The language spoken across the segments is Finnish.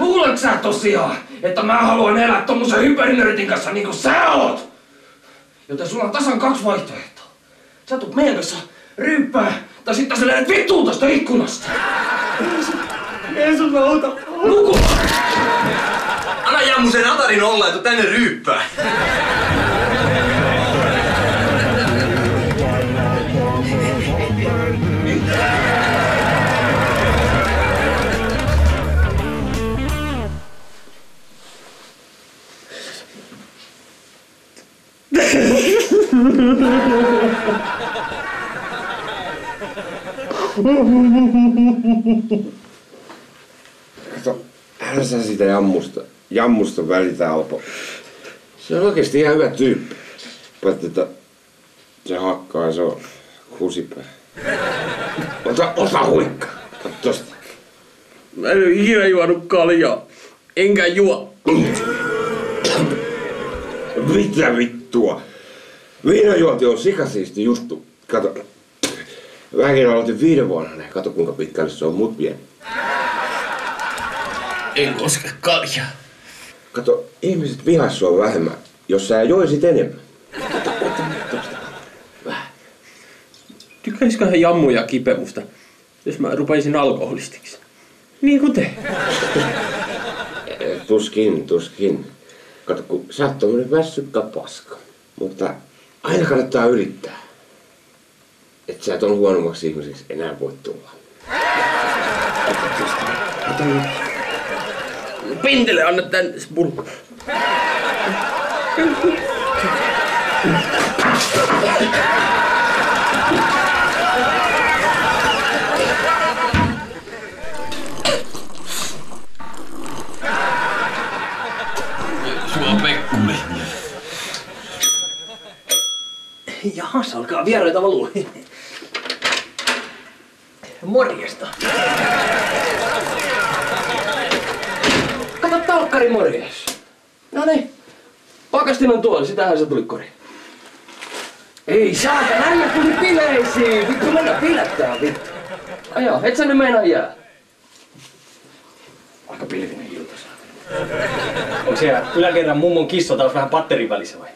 Luuletko sä tosiaan, että mä haluan elää tommosen hyperinörtin kanssa niinku sä oot? Joten sulla on tasan 2 vaihtoehtoa. Sä tulet meidän kanssa ryyppää, tai sitten sä lähdet vittuun tosta ikkunasta. Jeesus, mä auta. Nuku! Anna Jammu sen Atarin olla, että tänne ryyppää. Kato, älä sä siitä Jammusta välitä, Alpo. Se on oikeesti ihan hyvä tyyppi. Paitsi, että se hakkaa, se on kusipää. Ota huikka. Katso tosta. Mä en ole ikinä juonut kaljaa. Enkä juo. Mitä vittua? Viinajuonti on sikasiisti juttu. Kato. Mäkin aloitin 5 vuonna. Kato kuinka pitkälle se on mut vienyt. En koske kaljaa. Kato, ihmiset vihas sua vähemmän, jos sä joisit enemmän. Vähän. Tykkäisiköhän Jammu ja Kipe musta, jos mä rupaisin alkoholistiksi? Niin kuin te. Tuskin. Kato, kun sä oot tommonen väsykkä paska. Mutta aina kannattaa yrittää. Et sä et on huonommaksi ihmiseksi enää voi tulla. Pintele, anna tänne se pullo. Sua Pekkuli. Jahas, alkaa vieraita valua. Morjesta. Kato talkkari, morjes. Noniin. Pakastin on tuolla, sitähän se tuli koriin. Ei saata, äijä tuli bileisiin. Vittu, mennä bilettää, vittu. Ajaa, et sä nyt meinaa jää. Aika pilvinen ilta saa. Onko siellä yläkerran mummon kissa taas vähän patterin välissä vai?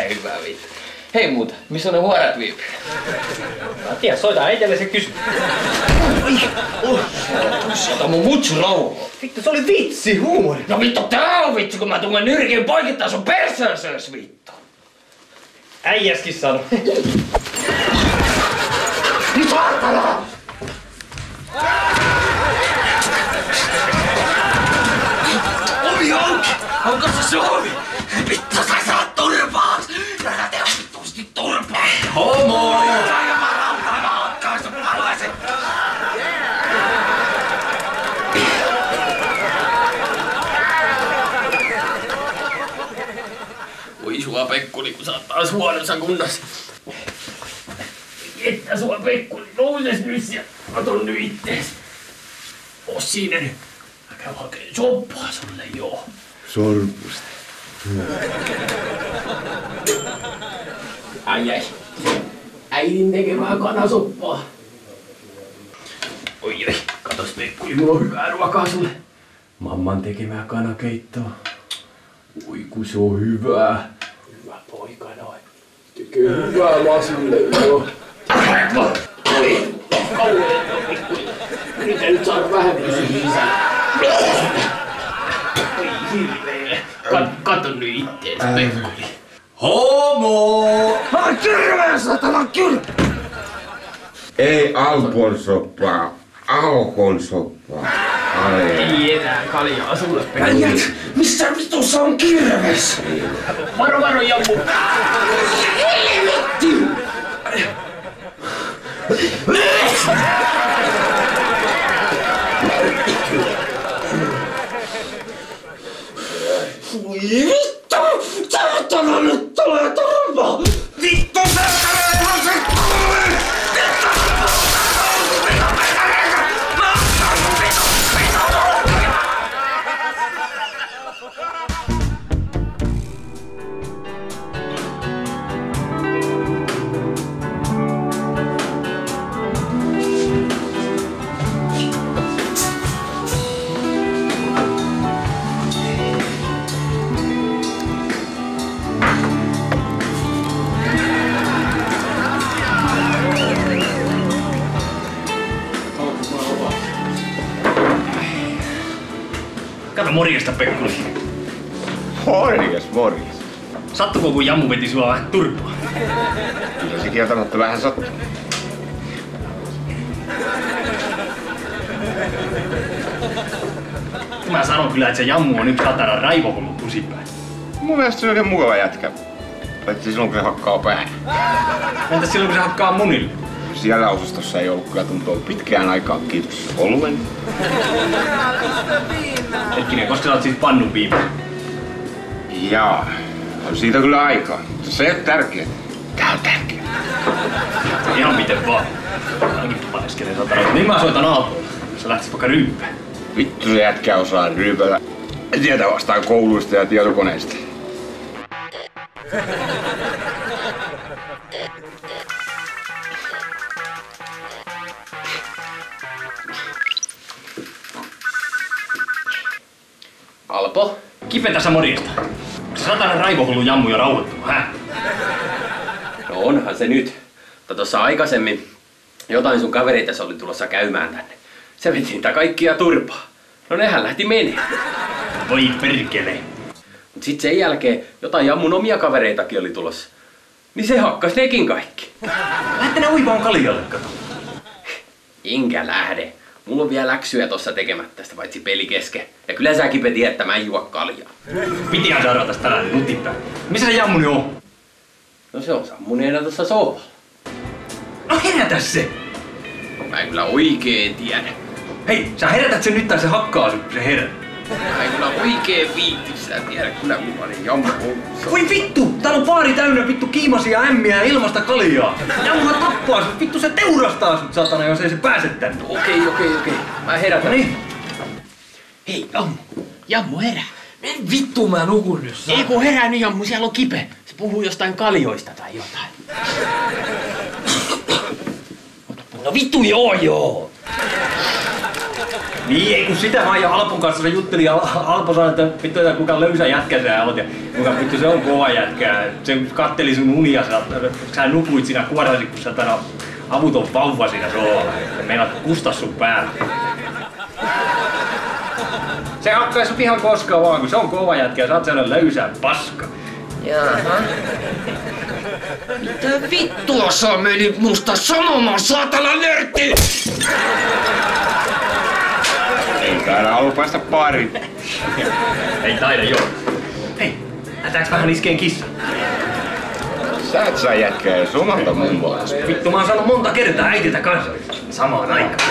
Hyvä vittu. Hei muuta, missä on ne huorat viipyy? Mä tiedä, soita äitelle se kysy. Ota mun mutsu rauhoa. Vittu, se oli vitsi, huumori. No vittu, tää on vitsi, kun mä tunnen nyrkin poikittaa sun perseeseen vittu. Äijäskin sano. Nyt saatana! Ovi auki! Onko se ovi? Vittu, sä saat turpaat! Sä teet vittusti turpaat! Homo! Voi sua Pekkuli, kun sä oot taas huonossa kunnossa. Että sua Pekkuli, nouses nyt sieltä. Kato nyt ittees. Oo siinä nyt. Mä käyn hakeen soppaa sulle, joo. Sormusta. Ai. Äidin tekemää kanasoppaa. Oi, katos Pekkuli, mulla on hyvää ruokaa sulle. Mamman tekemää kanakeittoa. Oi kun se on hyvää. Hyvä poika noin. Tekee hyvää lasulle, joo. Oi, kauheeta Pekkuli. Yritä nyt saada vähän pysyä sisään. Oi hirveä. Kato nyt ittees Pekkuli. Homo! Mä oon kirveen, satana kirveen! Ei Alpon soppaa, Aukon soppaa. Ei enää kaljaa sulle Pekkuli. Äijät, missä vitussa on kirves? Varo Jammu. Helvetti! Voi vittu! Saatana nyt tulee turpa! Vittu saatana ihan se kuule! morjesta, Pekkuli. Morjes. Sattuko, kun Jammu veti sua vähän turpaa? Kyllä se kieltämättä vähän sattuu. Mä sanon kyllä, että se Jammu on yksi satana raivohullu kusipää. Mun mielestä se on oikein mukava jätkä. Paitsi silloin kun se hakkaa päähän. Entäs silloin kun se hakkaa munille? Siellä osastossa ei ollut kyllä tuntua pitkään aikaan, kiitos oluen. Hetkinen, koska sä oot siis pannun viimeisen? Jaa, on siitä kyllä aikaa. Se ei ole tärkeää. Tää on tärkeää. Ihan miten vaan. Ainakin paneskelee satana. Niin mä soitan Aaltoon. Sä lähtis vaikka ryyppään. Vittu se jätkä osaa ryypätä. En tiedä vastaan kouluista ja tietokoneista. Alpo? Kipetä sä morjesta. Onko se satana raivohullu Jammu jo rauhoittunut, hä? No onhan se nyt. Mutta tuossa aikaisemmin jotain sun kavereita se oli tulossa käymään tänne. Se veti niitä kaikkia turpaa. No nehän lähti menemään. Voi perkele. Mut sit sen jälkeen jotain Jammun omia kavereitakin oli tulossa. Niin se hakkas nekin kaikki. Lähette ne uivaan kaljalle, kato. Enkä lähde. Mulla on vielä läksyjä tossa tekemättä tästä paitsi peli kesken. Ja kyllä säkin tiedät, että mä en juo kaljaa. Pitihän saada tästä tänään nutipää. Missä se Jammuni on? No se on sammuneena tossa sohvalla. No herätä se! Mä en kyllä oikein tiedä. Hei, sä herätät sen nyt tai se hakkaa sun, se herää. Mä en kyllä oikein viitti sitä tiedä, kyllä mulla oli Jammu. Voi vittu! Täällä on baari täynnä vittu kiimasia ämmiä ja ilmasta kaljaa. Jammuhan tappaa sut, vittu se teurastaa sut satana, jos ei se pääse tänne. Okei. Mä herätän. Noniin. Hei, Jammu herää. En vittu mä nukun nyt. Ei kun herää nyt Jammu, siellä on kipe. Se puhuu jostain kaljoista tai jotain. No vittu joo. Niin, ei kun sitä vaan ja Alpon kanssa se jutteli ja Alpo sanoi, että vittu, että kuinka löysä jätkä sä oot ja kuinka vittu se on kova jätkä. Se katteli sun unia, sä nukuit siinä kuorasi, kun sä tänä avuton vauva siinä sohvalla. Ja meinaat kustaa sun päällä. Se hakkaa sut ihan koskaan vaan, kun se on kova jätkä ja sä oot sellainen löysä paska. Jaha. Mitä vittua sä menit musta sanomaan, saatana nörtti? Ei täällä ollut päästä baariin. Ei taida joo. Hei, lähdetäänkö vähän iskeen kissa? Sä et saa jätkää jos omalta mummoa. Vittu mä oon saanut monta kertaa äitiltä kanssa. Samaan aikaan.